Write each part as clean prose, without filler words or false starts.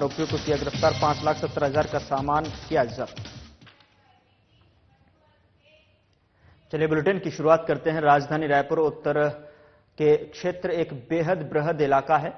आरोपियों को किया गिरफ्तार। 5,70,000 का सामान किया जब्त। चलिए बुलेटिन की शुरुआत करते हैं। राजधानी रायपुर उत्तर के क्षेत्र एक बेहद बृहद इलाका है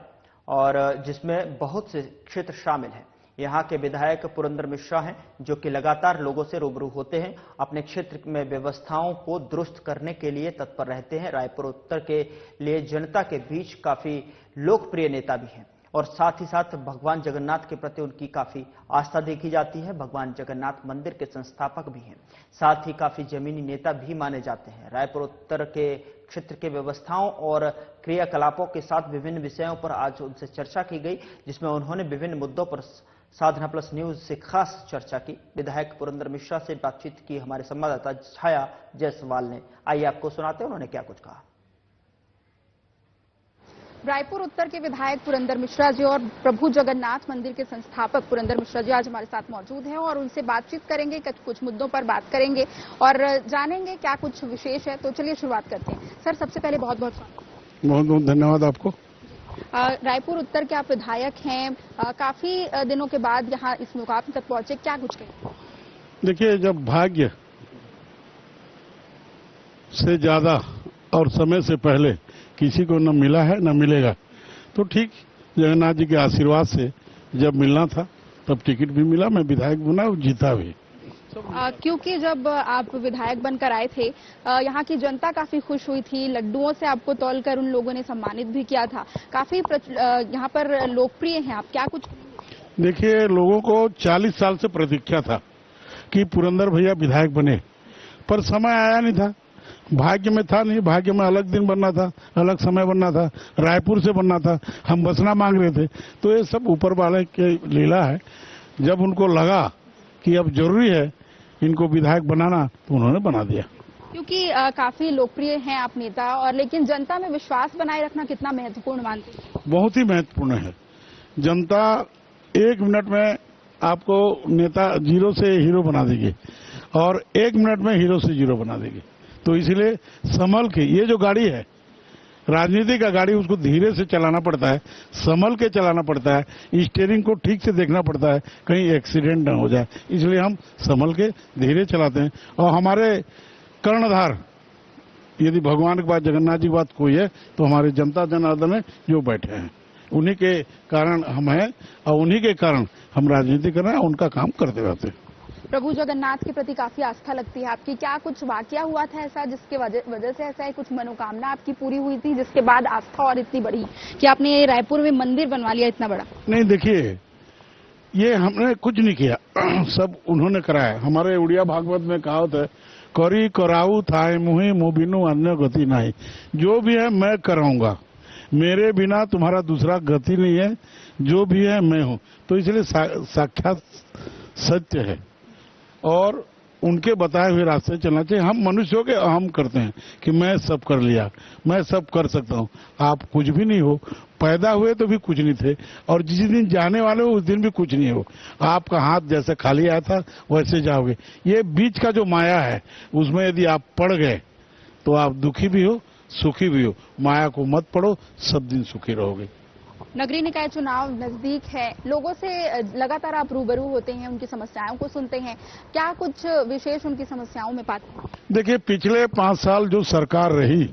और जिसमें बहुत से क्षेत्र शामिल हैं। यहां के विधायक पुरंदर मिश्रा हैं जो कि लगातार लोगों से रूबरू होते हैं, अपने क्षेत्र में व्यवस्थाओं को दुरुस्त करने के लिए तत्पर रहते हैं। रायपुर उत्तर के लिए जनता के बीच काफी लोकप्रिय नेता भी हैं और साथ ही साथ भगवान जगन्नाथ के प्रति उनकी काफी आस्था देखी जाती है। भगवान जगन्नाथ मंदिर के संस्थापक भी हैं, साथ ही काफी जमीनी नेता भी माने जाते हैं। रायपुर उत्तर के क्षेत्र के व्यवस्थाओं और क्रियाकलापों के साथ विभिन्न विषयों पर आज उनसे चर्चा की गई, जिसमें उन्होंने विभिन्न मुद्दों पर साधना प्लस न्यूज से खास चर्चा की। विधायक पुरंदर मिश्रा से बातचीत की हमारे संवाददाता छाया जायसवाल ने। आइए आपको सुनाते हैं उन्होंने क्या कुछ कहा। रायपुर उत्तर के विधायक पुरंदर मिश्रा जी और प्रभु जगन्नाथ मंदिर के संस्थापक पुरंदर मिश्रा जी आज हमारे साथ मौजूद हैं और उनसे बातचीत करेंगे, कुछ मुद्दों पर बात करेंगे और जानेंगे क्या कुछ विशेष है। तो चलिए शुरुआत करते हैं। सर, सबसे पहले बहुत बहुत धन्यवाद आपको। रायपुर उत्तर के आप विधायक हैं, काफी दिनों के बाद यहाँ इस मुकाम तक पहुंचे, क्या कुछ कहें? देखिए, जब भाग्य से ज्यादा और समय से पहले किसी को न मिला है न मिलेगा, तो ठीक जगन्नाथ जी के आशीर्वाद से जब मिलना था तब टिकट भी मिला, मैं विधायक बना और जीता भी। क्योंकि जब आप विधायक बनकर आए थे यहाँ की जनता काफी खुश हुई थी, लड्डुओं से आपको तौलकर उन लोगों ने सम्मानित भी किया था, काफी यहाँ पर लोकप्रिय हैं आप, क्या कुछ? देखिए, लोगों को 40 साल से प्रतीक्षा था कि पुरंदर भैया विधायक बने, पर समय आया नहीं था, भाग्य में था नहीं। भाग्य में अलग दिन बनना था, अलग समय बनना था, रायपुर से बनना था, हम बसना मांग रहे थे। तो ये सब ऊपर वाले की लीला है। जब उनको लगा कि अब जरूरी है इनको विधायक बनाना, तो उन्होंने बना दिया। क्योंकि काफी लोकप्रिय हैं आप नेता, और लेकिन जनता में विश्वास बनाए रखना कितना महत्वपूर्ण मानते हैं? बहुत ही महत्वपूर्ण है। जनता 1 मिनट में आपको नेता जीरो से हीरो बना देगी और 1 मिनट में हीरो से जीरो बना देगी। तो इसलिए संभल के, ये जो गाड़ी है राजनीति का गाड़ी, उसको धीरे से चलाना पड़ता है, संभल के चलाना पड़ता है, स्टीयरिंग को ठीक से देखना पड़ता है, कहीं एक्सीडेंट न हो जाए। इसलिए हम संभल के धीरे चलाते हैं। और हमारे कर्णधार यदि भगवान के बाद, जगन्नाथ जी के बाद कोई है तो हमारे जनता जनार्दन है जो बैठे हैं, उन्हीं के कारण हम हैं और उन्हीं के कारण हम राजनीति कर रहे हैं, उनका काम करते रहते हैं। प्रभु जगन्नाथ के प्रति काफी आस्था लगती है आपकी, क्या कुछ वाकया हुआ था ऐसा जिसके वजह से ऐसा है, कुछ मनोकामना आपकी पूरी हुई थी जिसके बाद आस्था और इतनी बड़ी कि आपने रायपुर में मंदिर बनवा लिया इतना बड़ा? नहीं, देखिए, ये हमने कुछ नहीं किया, सब उन्होंने कराया। हमारे उड़िया भागवत में कहावत है, करी कराऊ थाए मुहि मोबिनु अन्य गति नहीं। जो भी है मैं कराऊंगा, मेरे बिना तुम्हारा दूसरा गति नहीं है, जो भी है मैं हूं। तो इसलिए साक्षात सत्य है और उनके बताए हुए रास्ते चलना चाहिए। हम मनुष्यों के अहम करते हैं कि मैं सब कर लिया, मैं सब कर सकता हूं। आप कुछ भी नहीं हो, पैदा हुए तो भी कुछ नहीं थे और जिस दिन जाने वाले हो उस दिन भी कुछ नहीं हो। आपका हाथ जैसे खाली आया था वैसे जाओगे। ये बीच का जो माया है, उसमें यदि आप पड़ गए तो आप दुखी भी हो, सुखी भी हो। माया को मत पड़ो, सब दिन सुखी रहोगे। नगरीय निकाय चुनाव नजदीक है, लोगों से लगातार आप रूबरू होते हैं, उनकी समस्याओं को सुनते हैं, क्या कुछ विशेष उनकी समस्याओं में पाते हैं? देखिए, पिछले 5 साल जो सरकार रही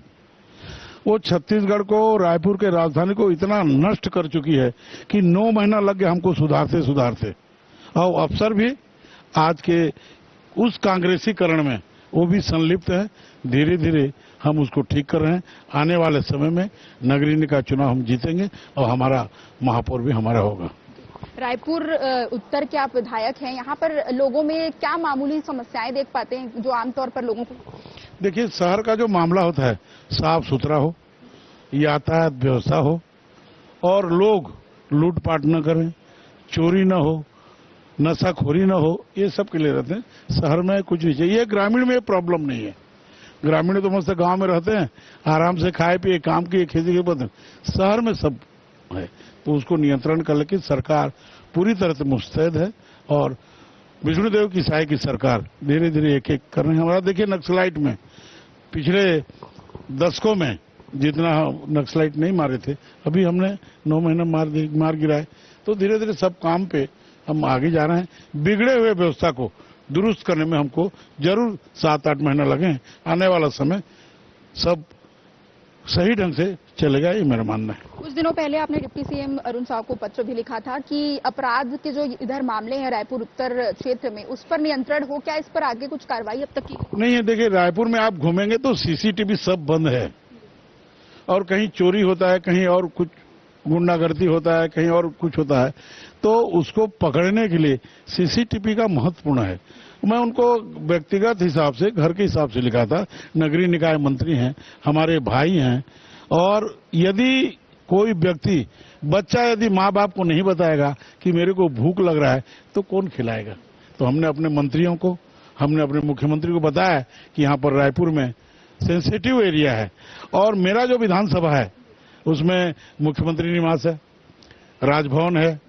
वो छत्तीसगढ़ को, रायपुर के राजधानी को इतना नष्ट कर चुकी है कि 9 महीना लग गया हमको सुधारते। और अफसर भी आज के उस कांग्रेसीकरण में वो भी संलिप्त है। धीरे धीरे हम उसको ठीक कर रहे हैं। आने वाले समय में नगरीय निकाय चुनाव हम जीतेंगे और हमारा महापौर भी हमारा होगा। रायपुर उत्तर के आप विधायक हैं, यहाँ पर लोगों में क्या मामूली समस्याएं देख पाते हैं जो आमतौर पर लोगों को? देखिए, शहर का जो मामला होता है, साफ सुथरा हो, यातायात व्यवस्था हो और लोग लूटपाट न करें, चोरी न हो, नशाखोरी न हो, ये सब के लिए रहते हैं। शहर में कुछ नहीं चाहिए। ग्रामीण में प्रॉब्लम नहीं है। ग्रामीण तो मस्त गांव में रहते हैं, आराम से खाए पिए, काम किए, खेती के बदले। शहर में सब है, तो उसको नियंत्रण कर लेकिन सरकार पूरी तरह से मुस्तैद है और विष्णुदेव की सहाय की सरकार धीरे धीरे एक एक कर रहे हैं। हमारा देखिए, नक्सलाइट में पिछले दशकों में जितना नक्सलाइट नहीं मारे थे, अभी हमने 9 महीने मार गिराए। तो धीरे धीरे सब काम पे हम आगे जा रहे हैं। बिगड़े हुए व्यवस्था को दुरुस्त करने में हमको जरूर 7-8 महीना लगे। आने वाला समय सब सही ढंग से चलेगा, ये मेरा मानना है। कुछ दिनों पहले आपने डिप्टी सीएम अरुण साव को पत्र भी लिखा था कि अपराध के जो इधर मामले हैं रायपुर उत्तर क्षेत्र में, उस पर नियंत्रण हो। क्या इस पर आगे कुछ कार्रवाई अब तक की नहीं है? देखिए, रायपुर में आप घूमेंगे तो सीसीटीवी सब बंद है, और कहीं चोरी होता है, कहीं और कुछ गुंडागर्दी होता है, कहीं और कुछ होता है, तो उसको पकड़ने के लिए सीसीटीवी का महत्वपूर्ण है। मैं उनको व्यक्तिगत हिसाब से, घर के हिसाब से लिखा था। नगरीय निकाय मंत्री हैं, हमारे भाई हैं, और यदि कोई व्यक्ति, बच्चा यदि माँ बाप को नहीं बताएगा कि मेरे को भूख लग रहा है, तो कौन खिलाएगा? तो हमने अपने मंत्रियों को, हमने अपने मुख्यमंत्री को बताया कि यहाँ पर रायपुर में सेंसिटिव एरिया है, और मेरा जो विधानसभा है उसमें मुख्यमंत्री निवास है, राजभवन है,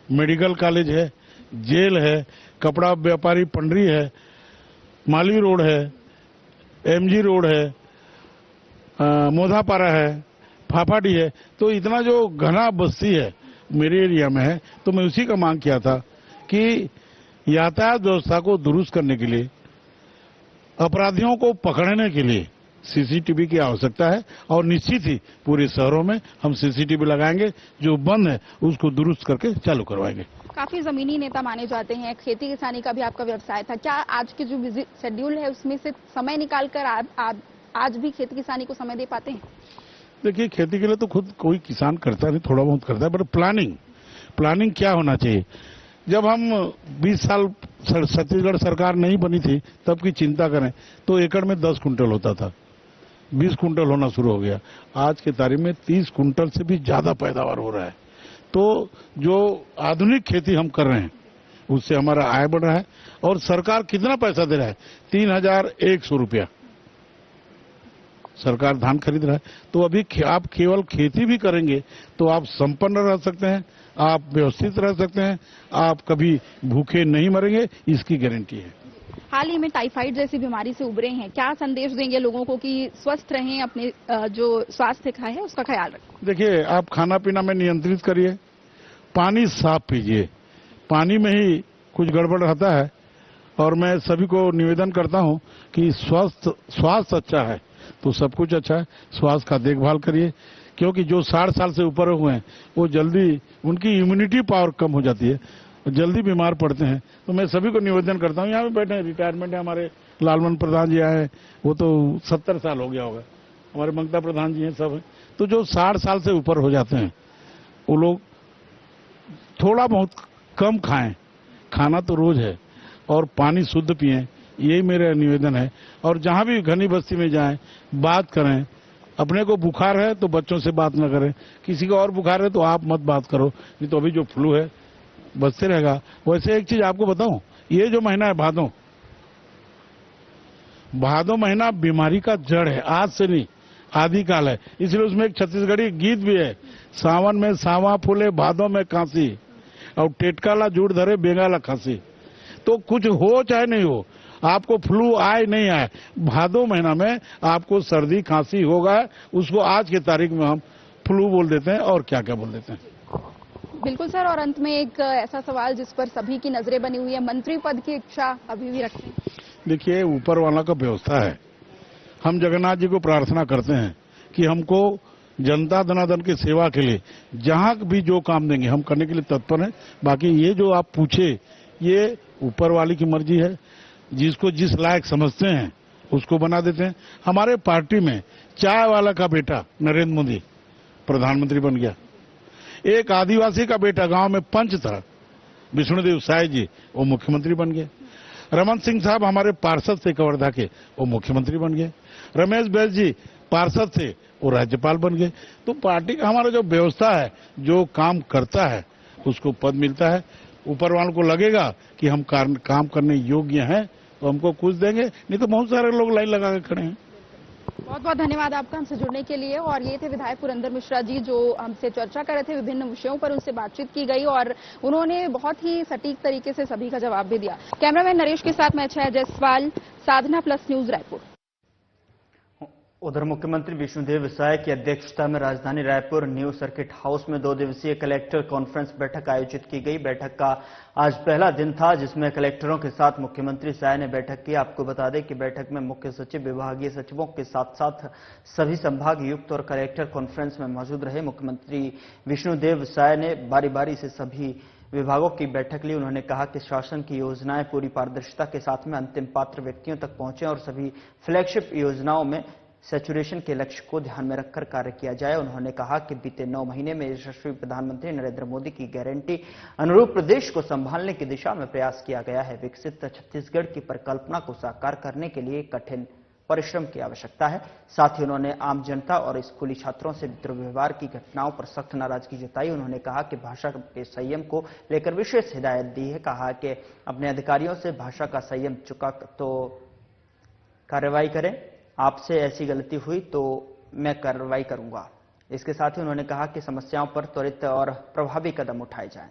मेडिकल कॉलेज है, जेल है, कपड़ा व्यापारी पंडरी है, माली रोड है, एमजी रोड है, मोधापारा है, फाफाडी है। तो इतना जो घना बस्ती है मेरे एरिया में है, तो मैं उसी का मांग किया था कि यातायात व्यवस्था को दुरुस्त करने के लिए, अपराधियों को पकड़ने के लिए सीसीटीवी की आवश्यकता है, और निश्चित ही पूरे शहरों में हम सीसीटीवी लगाएंगे। जो बंद है उसको दुरुस्त करके चालू करवाएंगे। काफी जमीनी नेता माने जाते हैं, खेती किसानी का भी आपका व्यवसाय था। क्या आज के जो बिजी शेड्यूल है उसमें से समय निकालकर आज भी खेती किसानी को समय दे पाते हैं? देखिए, खेती के लिए तो खुद कोई किसान करता नहीं, थोड़ा बहुत करता है, पर प्लानिंग क्या होना चाहिए? जब हम 20 साल छत्तीसगढ़ सरकार नहीं बनी थी तब की चिंता करें तो एकड़ में 10 कुंटल होता था, 20 कुंटल होना शुरू हो गया। आज के तारीख में 30 कुंटल से भी ज्यादा पैदावार हो रहा है। तो जो आधुनिक खेती हम कर रहे हैं उससे हमारा आय बढ़ रहा है। और सरकार कितना पैसा दे रहा है? 3100 रुपया सरकार धान खरीद रहा है। तो अभी आप केवल खेती भी करेंगे तो आप संपन्न रह सकते हैं, आप व्यवस्थित रह सकते हैं, आप कभी भूखे नहीं मरेंगे, इसकी गारंटी है। हाल ही में टाइफाइड जैसी बीमारी से उबरे हैं, क्या संदेश देंगे लोगों को कि स्वस्थ रहें, अपने जो स्वास्थ्य का है उसका ख्याल रखें? देखिए, आप खाना पीना में नियंत्रित करिए, पानी साफ पीजिए, पानी में ही कुछ गड़बड़ रहता है। और मैं सभी को निवेदन करता हूं कि स्वास्थ्य अच्छा है तो सब कुछ अच्छा है। स्वास्थ्य का देखभाल करिए, क्योंकि जो 60 साल से ऊपर हुए हैं वो जल्दी, उनकी इम्यूनिटी पावर कम हो जाती है, जल्दी बीमार पड़ते हैं। तो मैं सभी को निवेदन करता हूं, यहाँ पे बैठे हैं, रिटायरमेंट है हमारे लालमन प्रधान जी आए, वो तो 70 साल हो गया होगा, हमारे ममता प्रधान जी हैं, सब हैं। तो जो 60 साल से ऊपर हो जाते हैं वो लोग थोड़ा बहुत कम खाएं, खाना तो रोज है, और पानी शुद्ध पिएं, यही मेरा निवेदन है। और जहां भी घनी बस्ती में जाएं, बात करें। अपने को बुखार है तो बच्चों से बात न करें, किसी को और बुखार है तो आप मत बात करो, नहीं तो अभी जो फ्लू है बचते रहेगा। वैसे एक चीज आपको बताऊं, ये जो महीना है भादो महीना बीमारी का जड़ है, आज से नहीं, आदिकाल है। इसलिए उसमें एक छत्तीसगढ़ी गीत भी है, सावन में सावा फूले भादो में कांसी, और टेटकाला जूड़ धरे बेंगाला खांसी। तो कुछ हो चाहे नहीं हो, आपको फ्लू आए नहीं आए, भादो महीना में आपको सर्दी खांसी होगा, उसको आज की तारीख में हम फ्लू बोल देते हैं और क्या क्या बोल देते हैं। बिल्कुल सर, और अंत में एक ऐसा सवाल जिस पर सभी की नजरें बनी हुई है, मंत्री पद की इच्छा अभी भी रखते हैं? देखिए, ऊपर वाला का व्यवस्था है। हम जगन्नाथ जी को प्रार्थना करते हैं कि हमको जनता धनाधन की सेवा के लिए जहां भी जो काम देंगे हम करने के लिए तत्पर हैं। बाकी ये जो आप पूछे, ये ऊपर वाली की मर्जी है, जिसको जिस लायक समझते हैं उसको बना देते हैं। हमारे पार्टी में चाय वाला का बेटा नरेंद्र मोदी प्रधानमंत्री बन गया, एक आदिवासी का बेटा गांव में पंच था विष्णुदेव साय जी, वो मुख्यमंत्री बन गए। रमन सिंह साहब हमारे पार्षद थे कवर्धा के, वो मुख्यमंत्री बन गए। रमेश बैस जी पार्षद थे, वो राज्यपाल बन गए। तो पार्टी का हमारा जो व्यवस्था है, जो काम करता है उसको पद मिलता है। ऊपर वालों को लगेगा कि हम काम करने योग्य हैं तो हमको कुछ देंगे, नहीं तो बहुत सारे लोग लाइन लगा के खड़े हैं। बहुत बहुत धन्यवाद आपका हमसे जुड़ने के लिए। और ये थे विधायक पुरंदर मिश्रा जी, जो हमसे चर्चा कर रहे थे, विभिन्न विषयों पर उनसे बातचीत की गई और उन्होंने बहुत ही सटीक तरीके से सभी का जवाब भी दिया। कैमरामैन नरेश के साथ मैं छाया जायसवाल, साधना प्लस न्यूज, रायपुर। उधर मुख्यमंत्री विष्णुदेव साय की अध्यक्षता में राजधानी रायपुर न्यू सर्किट हाउस में 2 दिवसीय कलेक्टर कॉन्फ्रेंस बैठक आयोजित की गई। बैठक का आज पहला दिन था, जिसमें कलेक्टरों के साथ मुख्यमंत्री साय ने बैठक की। आपको बता दें कि बैठक में मुख्य सचिव, विभागीय सचिवों के साथ साथ सभी संभागायुक्त और कलेक्टर कॉन्फ्रेंस में मौजूद रहे। मुख्यमंत्री विष्णुदेव साय ने बारी बारी से सभी विभागों की बैठक ली। उन्होंने कहा कि शासन की योजनाएं पूरी पारदर्शिता के साथ में अंतिम पात्र व्यक्तियों तक पहुंचे और सभी फ्लैगशिप योजनाओं में सैचुरेशन के लक्ष्य को ध्यान में रखकर कार्य किया जाए। उन्होंने कहा कि बीते 9 महीने में यशस्वी प्रधानमंत्री नरेंद्र मोदी की गारंटी अनुरूप प्रदेश को संभालने की दिशा में प्रयास किया गया है। विकसित छत्तीसगढ़ की परिकल्पना को साकार करने के लिए कठिन परिश्रम की आवश्यकता है। साथ ही उन्होंने आम जनता और स्कूली छात्रों से दुर्व्यवहार की घटनाओं पर सख्त नाराजगी जताई। उन्होंने कहा कि भाषा के संयम को लेकर विशेष हिदायत दी है। कहा कि अपने अधिकारियों से भाषा का संयम चुका तो कार्रवाई करें, आपसे ऐसी गलती हुई तो मैं कार्रवाई करूंगा। इसके साथ ही उन्होंने कहा कि समस्याओं पर त्वरित और प्रभावी कदम उठाए जाएं।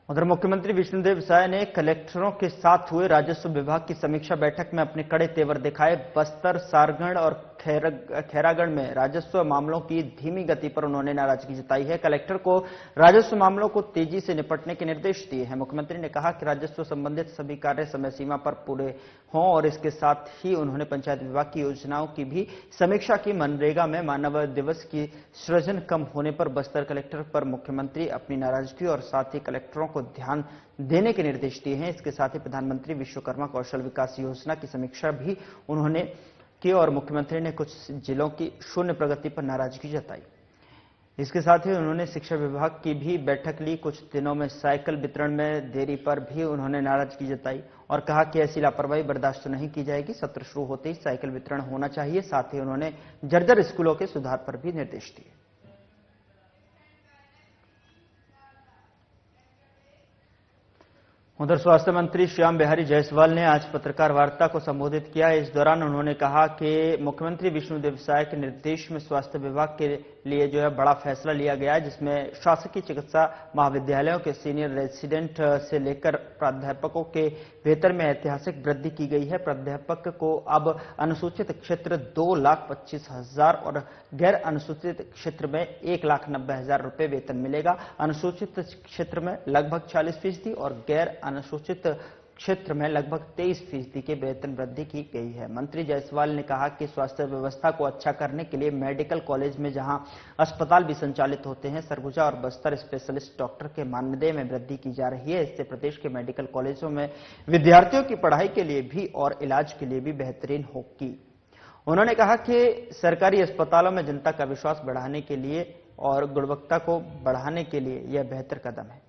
उधर मुख्यमंत्री विष्णुदेव साय ने कलेक्टरों के साथ हुए राजस्व विभाग की समीक्षा बैठक में अपने कड़े तेवर दिखाए। बस्तर, सारगढ़ और खैरागढ़ में राजस्व मामलों की धीमी गति पर उन्होंने नाराजगी जताई है। कलेक्टर को राजस्व मामलों को तेजी से निपटने के निर्देश दिए हैं। मुख्यमंत्री ने कहा कि राजस्व संबंधित सभी कार्य समय सीमा पर पूरे हों और इसके साथ ही उन्होंने पंचायत विभाग की योजनाओं की भी समीक्षा की। मनरेगा में मानव दिवस की सृजन कम होने पर बस्तर कलेक्टर पर मुख्यमंत्री अपनी नाराजगी और साथ ही कलेक्टरों को ध्यान देने के निर्देश दिए हैं। इसके साथ ही प्रधानमंत्री विश्वकर्मा कौशल विकास योजना की समीक्षा भी उन्होंने की और मुख्यमंत्री ने कुछ जिलों की शून्य प्रगति पर नाराजगी जताई। इसके साथ ही उन्होंने शिक्षा विभाग की भी बैठक ली। कुछ दिनों में साइकिल वितरण में देरी पर भी उन्होंने नाराजगी जताई और कहा कि ऐसी लापरवाही बर्दाश्त नहीं की जाएगी। सत्र शुरू होते ही साइकिल वितरण होना चाहिए। साथ ही उन्होंने जर्जर स्कूलों के सुधार पर भी निर्देश दिए। उधर स्वास्थ्य मंत्री श्याम बिहारी जायसवाल ने आज पत्रकार वार्ता को संबोधित किया। इस दौरान उन्होंने कहा कि मुख्यमंत्री विष्णुदेव साय के निर्देश में स्वास्थ्य विभाग के लिए जो है बड़ा फैसला लिया गया है, जिसमें शासकीय चिकित्सा महाविद्यालयों के सीनियर रेजिडेंट से लेकर प्राध्यापकों के वेतन में ऐतिहासिक वृद्धि की गई है। प्राध्यापक को अब अनुसूचित क्षेत्र 2,25,000 और गैर अनुसूचित क्षेत्र में 1,90,000 रुपए वेतन मिलेगा। अनुसूचित क्षेत्र में लगभग 40% और गैर अनुसूचित क्षेत्र में लगभग 23% के वेतन वृद्धि की गई है। मंत्री जायसवाल ने कहा कि स्वास्थ्य व्यवस्था को अच्छा करने के लिए मेडिकल कॉलेज में जहां अस्पताल भी संचालित होते हैं, सरगुजा और बस्तर स्पेशलिस्ट डॉक्टर के मानदेय में वृद्धि की जा रही है। इससे प्रदेश के मेडिकल कॉलेजों में विद्यार्थियों की पढ़ाई के लिए भी और इलाज के लिए भी बेहतरीन होगी। उन्होंने कहा कि सरकारी अस्पतालों में जनता का विश्वास बढ़ाने के लिए और गुणवत्ता को बढ़ाने के लिए यह बेहतर कदम है।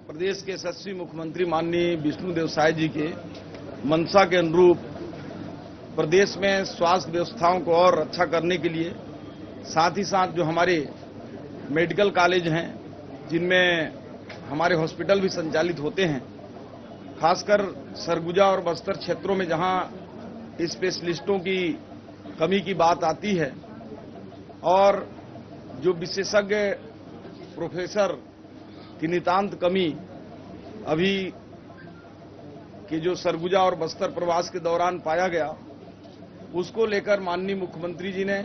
प्रदेश के यशस्वी मुख्यमंत्री माननीय विष्णुदेव साय जी के मंशा के अनुरूप प्रदेश में स्वास्थ्य व्यवस्थाओं को और अच्छा करने के लिए साथ ही साथ जो हमारे मेडिकल कॉलेज हैं, जिनमें हमारे हॉस्पिटल भी संचालित होते हैं, खासकर सरगुजा और बस्तर क्षेत्रों में जहां स्पेशलिस्टों की कमी की बात आती है और जो विशेषज्ञ प्रोफेसर की नितांत कमी अभी के जो सरगुजा और बस्तर प्रवास के दौरान पाया गया, उसको लेकर माननीय मुख्यमंत्री जी ने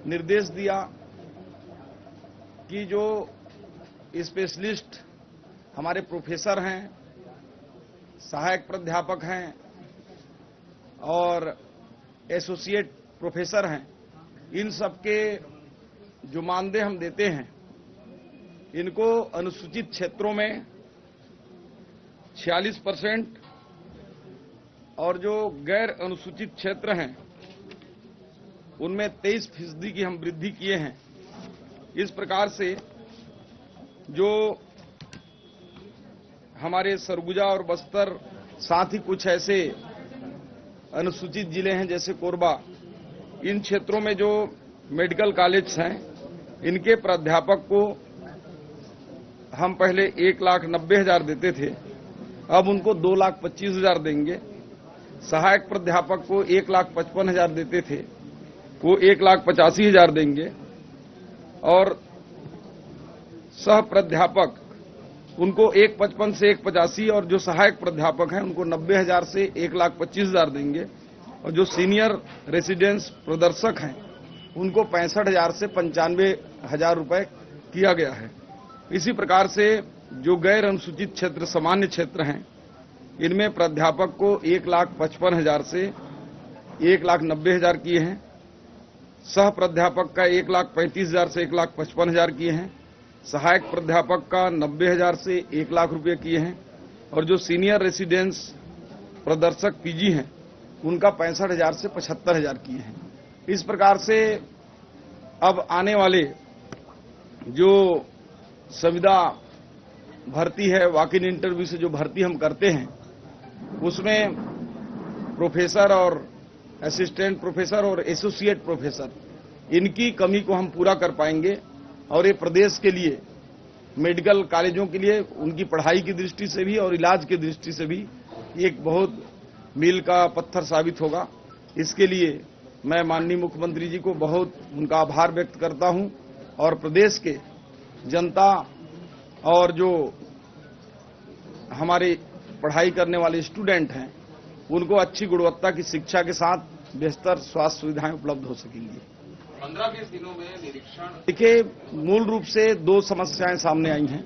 निर्देश दिया कि जो स्पेशलिस्ट हमारे प्रोफेसर हैं, सहायक प्राध्यापक हैं और एसोसिएट प्रोफेसर हैं, इन सबके जो मानदेय हम देते हैं, इनको अनुसूचित क्षेत्रों में 46% और जो गैर अनुसूचित क्षेत्र हैं उनमें 23% की हम वृद्धि किए हैं। इस प्रकार से जो हमारे सरगुजा और बस्तर, साथ ही कुछ ऐसे अनुसूचित जिले हैं जैसे कोरबा, इन क्षेत्रों में जो मेडिकल कॉलेज हैं, इनके प्राध्यापक को हम पहले 1,90,000 देते थे, अब उनको 2,25,000 देंगे। सहायक प्राध्यापक को 1,55,000 देते थे, वो 1,85,000 देंगे और सह प्राध्यापक उनको 1,55 से 1,85 और जो सहायक प्राध्यापक हैं उनको 90,000 से 1,25,000 देंगे और जो सीनियर रेसिडेंस प्रदर्शक हैं उनको 65,000 से 95,000 रुपए किया गया है। इसी प्रकार से जो गैर अनुसूचित क्षेत्र सामान्य क्षेत्र हैं इनमें प्राध्यापक को 1,55,000 से 1,90,000 किए हैं, सह प्राध्यापक का 1,35,000 से 1,55,000 किए हैं, सहायक प्राध्यापक का 90,000 से 1,00,000 रुपये किए हैं और जो सीनियर रेसिडेंस प्रदर्शक पीजी हैं उनका 65,000 से 75,000 किए हैं। इस प्रकार से अब आने वाले जो संविदा भर्ती है, वॉक इन इंटरव्यू से जो भर्ती हम करते हैं उसमें प्रोफेसर और असिस्टेंट प्रोफेसर और एसोसिएट प्रोफेसर इनकी कमी को हम पूरा कर पाएंगे और ये प्रदेश के लिए मेडिकल कॉलेजों के लिए उनकी पढ़ाई की दृष्टि से भी और इलाज की दृष्टि से भी एक बहुत मील का पत्थर साबित होगा। इसके लिए मैं माननीय मुख्यमंत्री जी को बहुत उनका आभार व्यक्त करता हूं और प्रदेश के जनता और जो हमारे पढ़ाई करने वाले स्टूडेंट हैं उनको अच्छी गुणवत्ता की शिक्षा के साथ बेहतर स्वास्थ्य सुविधाएं उपलब्ध हो सकेंगी। 15-20 दिनों में निरीक्षण। देखिए, मूल रूप से दो समस्याएं सामने आई हैं।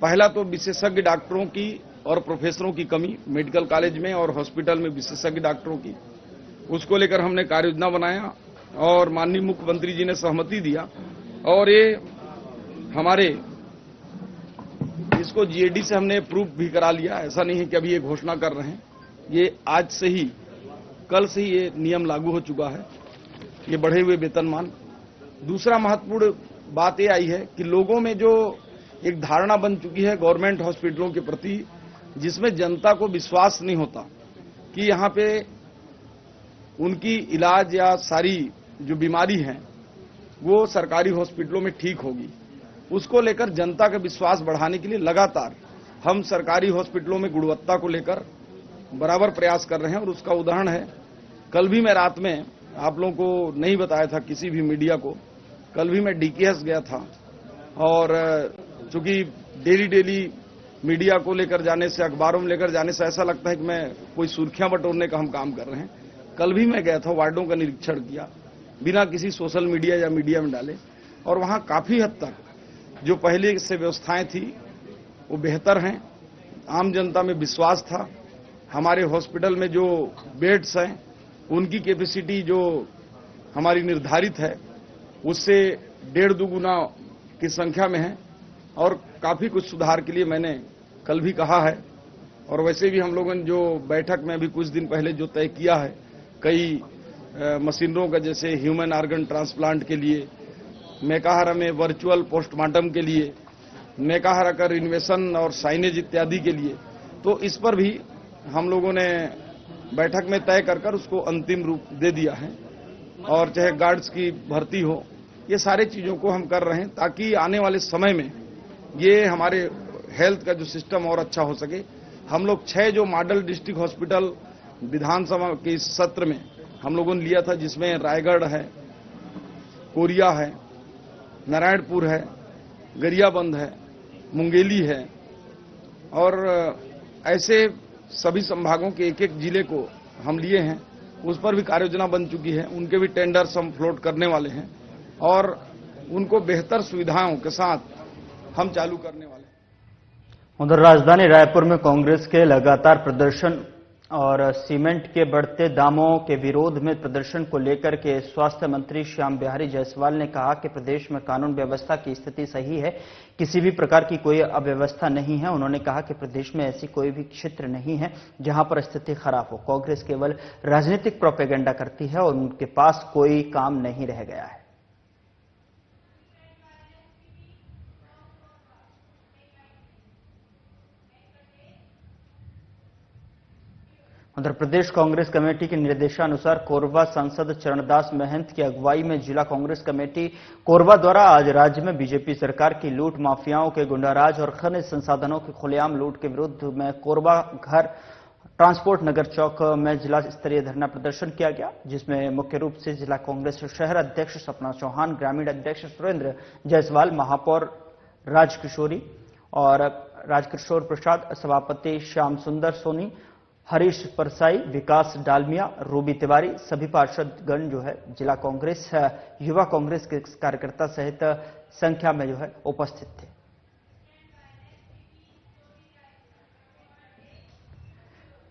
पहला तो विशेषज्ञ डॉक्टरों की और प्रोफेसरों की कमी मेडिकल कॉलेज में और हॉस्पिटल में विशेषज्ञ डॉक्टरों की, उसको लेकर हमने कार्य योजना बनाया और माननीय मुख्यमंत्री जी ने सहमति दिया और ये हमारे इसको जीएडी से हमने प्रूफ भी करा लिया। ऐसा नहीं है कि अभी ये घोषणा कर रहे हैं, ये आज से ही, कल से ही ये नियम लागू हो चुका है, ये बढ़े हुए वेतनमान। दूसरा महत्वपूर्ण बात ये आई है कि लोगों में जो एक धारणा बन चुकी है गवर्नमेंट हॉस्पिटलों के प्रति, जिसमें जनता को विश्वास नहीं होता कि यहाँ पे उनकी इलाज या सारी जो बीमारी है वो सरकारी हॉस्पिटलों में ठीक होगी, उसको लेकर जनता का विश्वास बढ़ाने के लिए लगातार हम सरकारी हॉस्पिटलों में गुणवत्ता को लेकर बराबर प्रयास कर रहे हैं। और उसका उदाहरण है, कल भी मैं रात में आप लोगों को नहीं बताया था किसी भी मीडिया को, कल भी मैं डीकेएस गया था और चूंकि डेली मीडिया को लेकर जाने से, अखबारों में लेकर जाने से ऐसा लगता है कि मैं कोई सुर्खियां बटोरने का हम काम कर रहे हैं। कल भी मैं गया था, वार्डों का निरीक्षण किया बिना किसी सोशल मीडिया या मीडिया में डाले और वहां काफी हद तक जो पहले से व्यवस्थाएं थी वो बेहतर हैं। आम जनता में विश्वास था। हमारे हॉस्पिटल में जो बेड्स हैं उनकी कैपेसिटी जो हमारी निर्धारित है उससे 1.5-2 गुना की संख्या में है और काफी कुछ सुधार के लिए मैंने कल भी कहा है। और वैसे भी हम लोगों ने जो बैठक में भी कुछ दिन पहले जो तय किया है कई मशीनरों का, जैसे ह्यूमन ऑर्गन ट्रांसप्लांट के लिए, मेकाहारा में वर्चुअल पोस्टमार्टम के लिए, मेकाहारा का रिनोवेशन और साइनेज इत्यादि के लिए, तो इस पर भी हम लोगों ने बैठक में तय कर उसको अंतिम रूप दे दिया है। और चाहे गार्ड्स की भर्ती हो, ये सारे चीजों को हम कर रहे हैं ताकि आने वाले समय में ये हमारे हेल्थ का जो सिस्टम और अच्छा हो सके। हम लोग 6 जो मॉडल डिस्ट्रिक्ट हॉस्पिटल विधानसभा के इस सत्र में हम लोगों ने लिया था, जिसमें रायगढ़ है, कोरिया है, नारायणपुर है, गरियाबंद है, मुंगेली है और ऐसे सभी संभागों के एक जिले को हम लिए हैं। उस पर भी कार्य योजना बन चुकी है, उनके भी टेंडर्स हम फ्लोट करने वाले हैं और उनको बेहतर सुविधाओं के साथ हम चालू करने वाले हैं। उधर राजधानी रायपुर में कांग्रेस के लगातार प्रदर्शन और सीमेंट के बढ़ते दामों के विरोध में प्रदर्शन को लेकर के स्वास्थ्य मंत्री श्याम बिहारी जायसवाल ने कहा कि प्रदेश में कानून व्यवस्था की स्थिति सही है, किसी भी प्रकार की कोई अव्यवस्था नहीं है। उन्होंने कहा कि प्रदेश में ऐसी कोई भी क्षेत्र नहीं है जहां पर स्थिति खराब हो। कांग्रेस केवल राजनीतिक प्रोपेगेंडा करती है और उनके पास कोई काम नहीं रह गया है। उधर प्रदेश कांग्रेस कमेटी के निर्देशानुसार कोरबा सांसद चरणदास महंत की अगुवाई में जिला कांग्रेस कमेटी कोरबा द्वारा आज राज्य में बीजेपी सरकार की लूट, माफियाओं के गुंडाराज और खनिज संसाधनों की खुलेआम लूट के विरुद्ध में कोरबा घर ट्रांसपोर्ट नगर चौक में जिला स्तरीय धरना प्रदर्शन किया गया, जिसमें मुख्य रूप से जिला कांग्रेस शहर अध्यक्ष सपना चौहान, ग्रामीण अध्यक्ष सुरेंद्र जायसवाल, महापौर राजकिशोरी और राजकिशोर प्रसाद, सभापति श्याम सुंदर सोनी, हरीश परसाई, विकास डालमिया, रूबी तिवारी, सभी पार्षदगण जो है जिला कांग्रेस, युवा कांग्रेस के कार्यकर्ता सहित संख्या में जो है उपस्थित थे।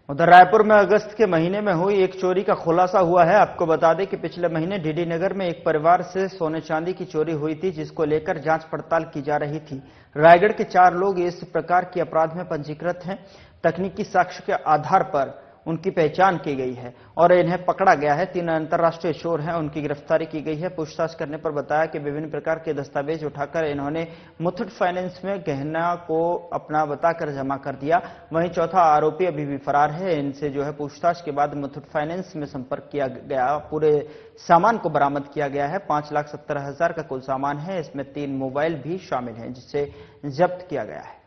उधर रायपुर में अगस्त के महीने में हुई एक चोरी का खुलासा हुआ है। आपको बता दें कि पिछले महीने डीडी नगर में एक परिवार से सोने चांदी की चोरी हुई थी, जिसको लेकर जांच पड़ताल की जा रही थी। रायगढ़ के 4 लोग इस प्रकार के अपराध में पंजीकृत हैं। तकनीकी साक्ष्य के आधार पर उनकी पहचान की गई है और इन्हें पकड़ा गया है। 3 अंतर्राष्ट्रीय चोर हैं, उनकी गिरफ्तारी की गई है। पूछताछ करने पर बताया कि विभिन्न प्रकार के दस्तावेज उठाकर इन्होंने मुथूट फाइनेंस में गहना को अपना बताकर जमा कर दिया। वहीं चौथा आरोपी अभी भी फरार है। इनसे जो है पूछताछ के बाद मुथूट फाइनेंस में संपर्क किया गया। पूरे सामान को बरामद किया गया है। 5,70,000 का कुल सामान है। इसमें 3 मोबाइल भी शामिल हैं, जिसे जब्त किया गया है।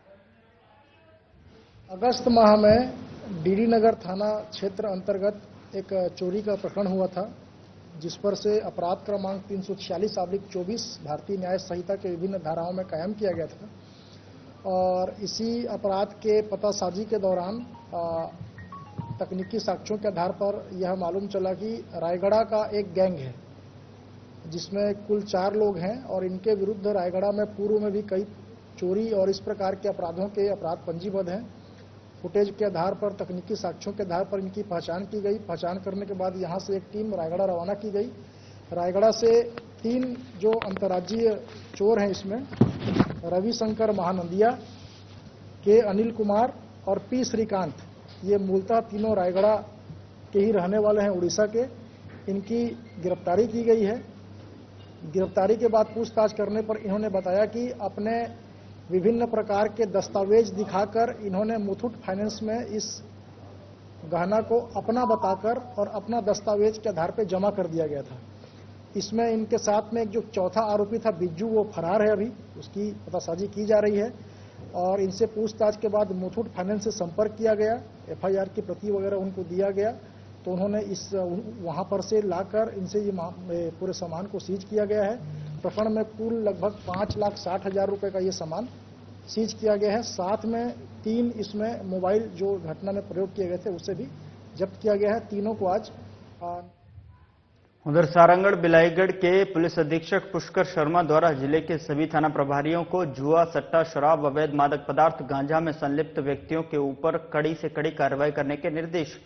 अगस्त माह में डीडी नगर थाना क्षेत्र अंतर्गत एक चोरी का प्रकरण हुआ था, जिस पर से अपराध क्रमांक 346/24 भारतीय न्याय संहिता के विभिन्न धाराओं में कायम किया गया था। और इसी अपराध के पतासाजी के दौरान तकनीकी साक्ष्यों के आधार पर यह मालूम चला कि रायगढ़ का एक गैंग है, जिसमें कुल 4 लोग हैं और इनके विरुद्ध रायगढ़ में पूर्व में भी कई चोरी और इस प्रकार के अपराधों के अपराध पंजीबद्ध हैं। फुटेज के आधार पर, तकनीकी साक्ष्यों के आधार पर इनकी पहचान की गई। पहचान करने के बाद यहां से एक टीम रायगढ़ रवाना की गई। रायगढ़ से 3 जो अंतर्राज्यीय चोर हैं, इसमें रविशंकर महानंदिया, के अनिल कुमार और पी श्रीकांत, ये मूलतः तीनों रायगढ़ के ही रहने वाले हैं, उड़ीसा के। इनकी गिरफ्तारी की गई है। गिरफ्तारी के बाद पूछताछ करने पर इन्होंने बताया कि अपने विभिन्न प्रकार के दस्तावेज दिखाकर इन्होंने मुथूट फाइनेंस में इस गहना को अपना बताकर और अपना दस्तावेज के आधार पर जमा कर दिया गया था। इसमें इनके साथ में एक जो चौथा आरोपी था बिज्जू, वो फरार है। अभी उसकी पतासाजी की जा रही है और इनसे पूछताछ के बाद मुथूट फाइनेंस से संपर्क किया गया। FIR की प्रति वगैरह उनको दिया गया, तो उन्होंने इस वहां पर से लाकर इनसे ये पूरे सामान को सीज किया गया है। प्रकरण में कुल लगभग 5,60,000 रुपए का ये सामान सीज किया गया है। साथ में 3 इसमें मोबाइल जो घटना में प्रयोग किए गए थे उससे भी जब्त किया गया है। तीनों को आज उधर सारंगढ़ बिलाईगढ़ के पुलिस अधीक्षक पुष्कर शर्मा द्वारा जिले के सभी थाना प्रभारियों को जुआ, सट्टा, शराब, अवैध मादक पदार्थ, गांजा में संलिप्त व्यक्तियों के ऊपर कड़ी से कड़ी कार्रवाई करने के निर्देश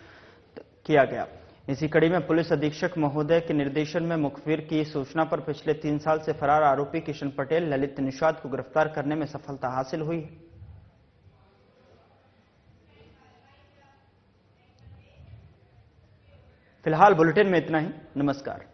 किया गया। इसी कड़ी में पुलिस अधीक्षक महोदय के निर्देशन में मुखबिर की सूचना पर पिछले 3 साल से फरार आरोपी किशन पटेल, ललित निषाद को गिरफ्तार करने में सफलता हासिल हुई। फिलहाल बुलेटिन में इतना ही। नमस्कार।